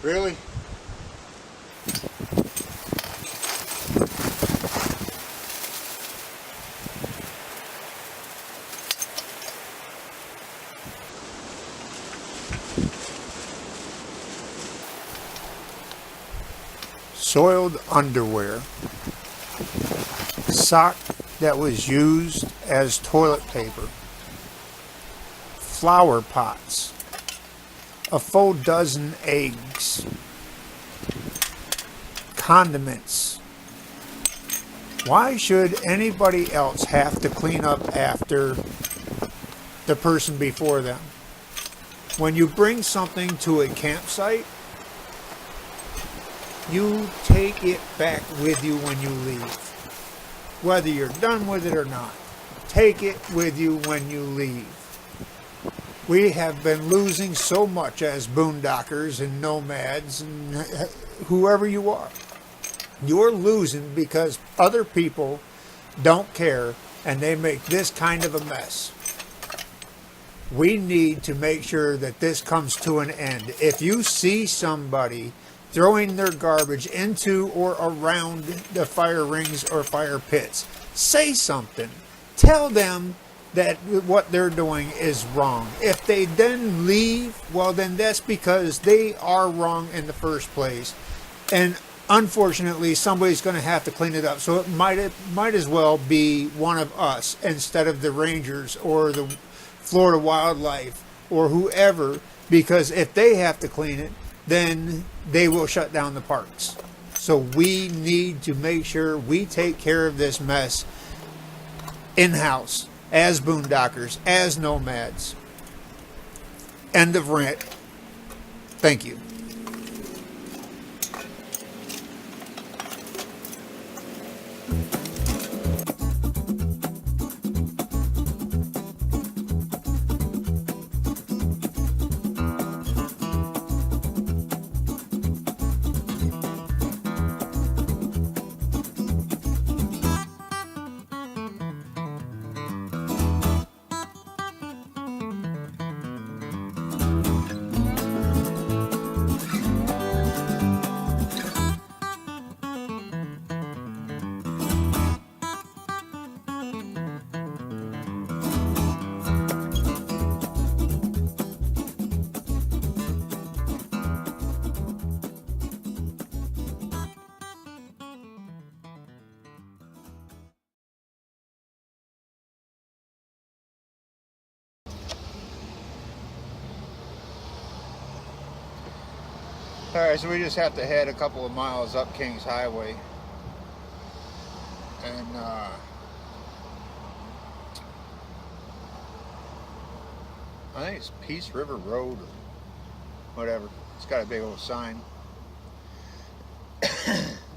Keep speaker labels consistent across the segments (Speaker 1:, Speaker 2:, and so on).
Speaker 1: Really? Soiled underwear, sock that was used as toilet paper, flower pots, a full dozen eggs, condiments. Why should anybody else have to clean up after the person before them? When you bring something to a campsite, you take it back with you when you leave. Whether you're done with it or not, take it with you when you leave. We have been losing so much as boondockers and nomads and whoever you are. You're losing because other people don't care and they make this kind of a mess. We need to make sure that this comes to an end. If you see somebody throwing their garbage into or around the fire rings or fire pits, say something. Tell them that what they're doing is wrong. If they then leave, well, then that's because they are wrong in the first place. And unfortunately, somebody's going to have to clean it up. So it might as well be one of us instead of the rangers or the Florida Wildlife or whoever, because if they have to clean it, then they will shut down the parks. So we need to make sure we take care of this mess in-house, as boondockers, as nomads. End of rant. Thank you. Alright, so we just have to head a couple of miles up Kings Highway. And I think it's Peace River Road or whatever. It's got a big old sign.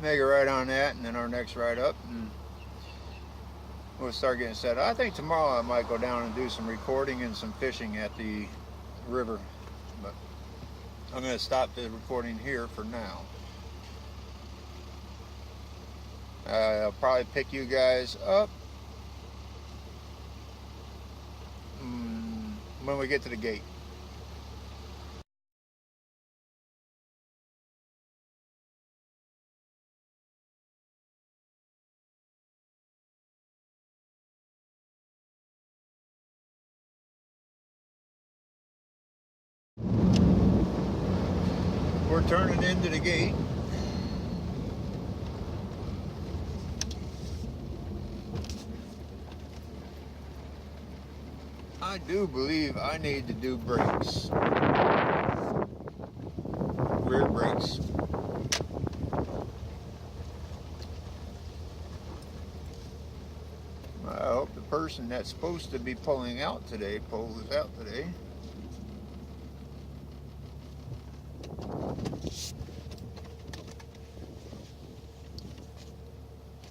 Speaker 1: Make a ride on that, and then our next ride up, and we'll start getting set. I think tomorrow I might go down and do some recording and some fishing at the river. But I'm going to stop the recording here for now. I'll probably pick you guys up when we get to the gate. We're turning into the gate. I do believe I need to do brakes. Rear brakes. I hope the person that's supposed to be pulling out today pulls out today.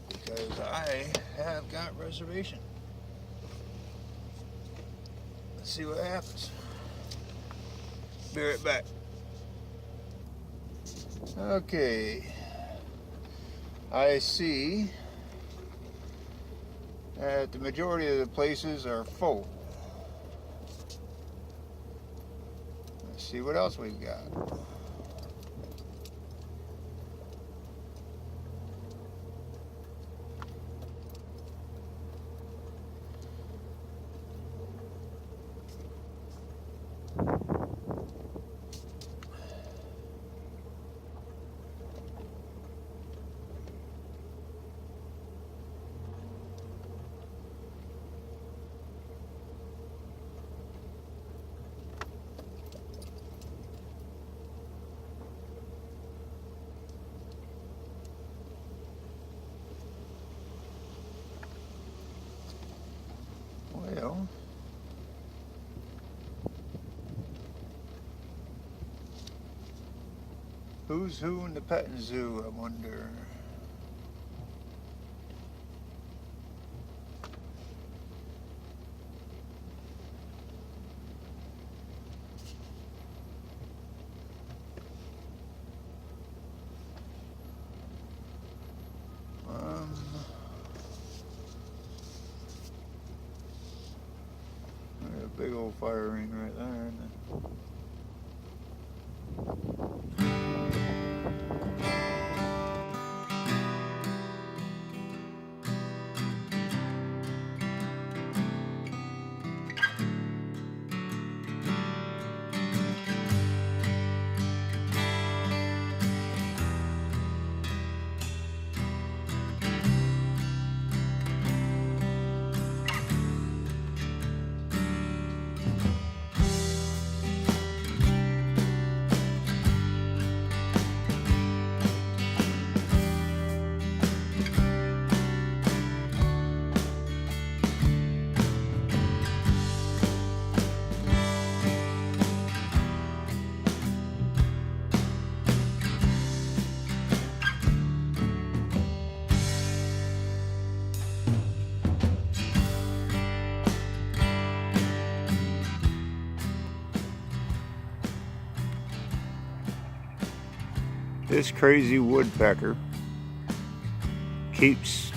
Speaker 1: Because I have got reservation. Let's see what happens. Be right back. Okay. I see that the majority of the places are full. Let's see what else we've got. Who's who in the petting zoo, I wonder? There's a big old fire ring right there, isn't it? This crazy woodpecker keeps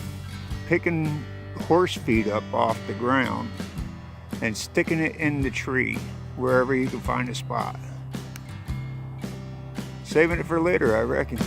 Speaker 1: picking horse feet up off the ground and sticking it in the tree wherever he can find a spot. Saving it for later, I reckon.